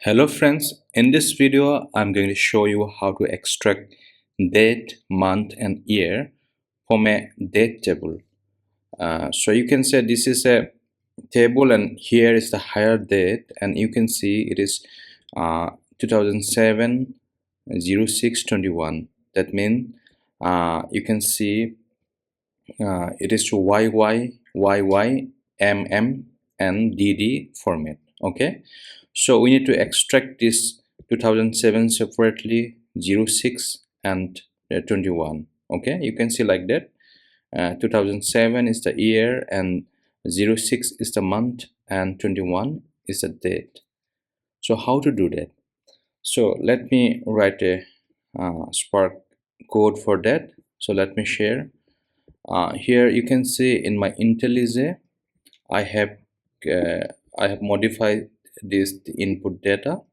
Hello friends, in this video I'm going to show you how to extract date, month and year from a date table. So you can say this is a table and here is the higher date, and you can see it is 2007 06/21. That means you can see it is to YY, YY, MM and DD format. Okay, so we need to extract this 2007 separately, 06 and 21. Okay, you can see like that. 2007 is the year and 06 is the month and 21 is the date. So how to do that? So let me write a Spark code for that. So let me share. Here you can see in my IntelliJ I have modified this input data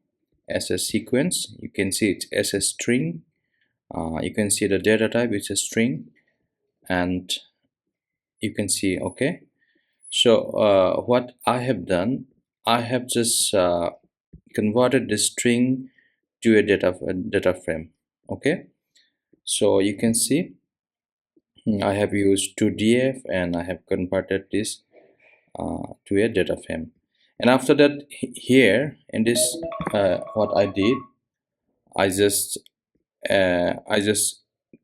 as a sequence. You can see it as a string. You can see the data type is a string, and you can see okay. So what I have done, I have just converted the string to a data frame. Okay, so you can see I have used 2df and I have converted this to a data frame. And after that, here in this what I did, I just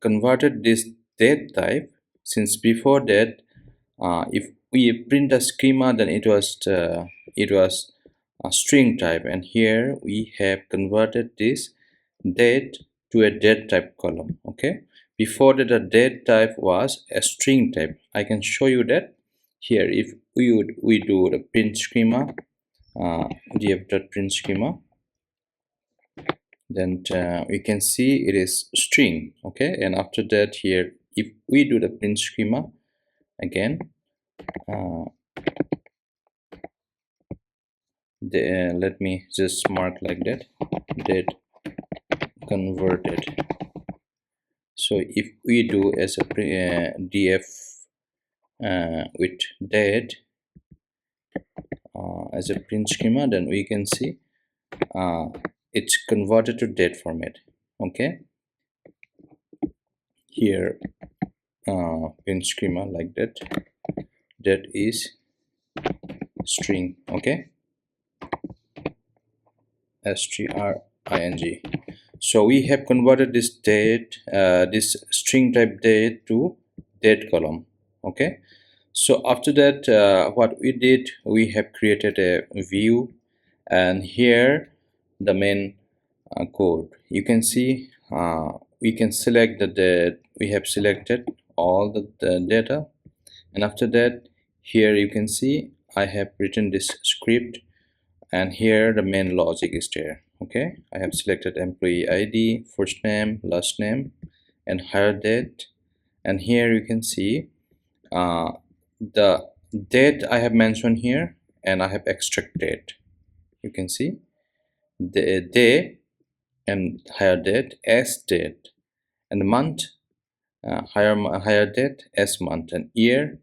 converted this date type, since before that if we print a schema, then it was a string type, and here we have converted this date to a date type column. Okay, before that the date type was a string type. I can show you that here. If we do the print schema, df.print schema, then we can see it is string. Okay, and after that, here if we do the print schema again, let me just mark like that, date converted. So if we do as a df with date as a print schema, then we can see it's converted to date format. Okay, here print schema like that, that is string. Okay, string. So we have converted this date, this string type date, to date column. Okay, so after that what we did, we have created a view, and here the main code. You can see we can select we have selected all the data, and after that, here you can see I have written this script, and here the main logic is there. Okay, I have selected employee ID, first name, last name and hire date, and here you can see the date I have mentioned here, and I have extracted. You can see the day and hire date as date, and the month hire date as month, and year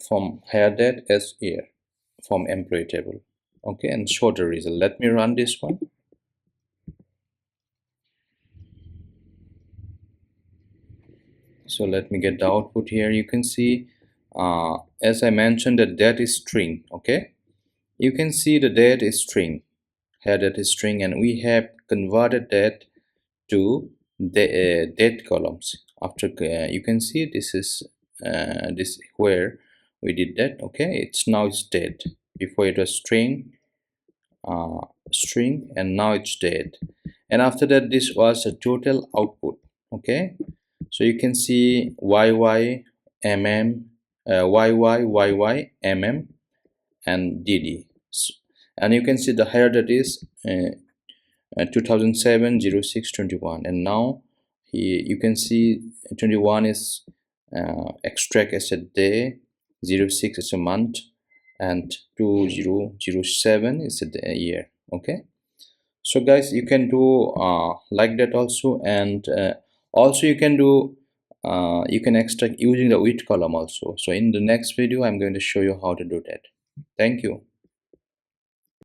from hire date as year from employee table. Okay, and show the result. Let me run this one. So let me get the output here. You can see as I mentioned, the date is string. Okay, you can see the date is string, here date is string, and we have converted that to the date columns. After you can see this is this where we did that. Okay, it's now it's date. Before it was string, and now it's date, and after that this was a total output. Okay, so you can see YY, MM, YY, YY, MM and DD, and you can see the higher that is 2007 06/21, and now you can see 21 is extract as a day, 06 is a month, and 2007 is a year. Okay, so guys, you can do like that also, and also you can do you can extract using the with column also. So in the next video I'm going to show you how to do that. Thank you.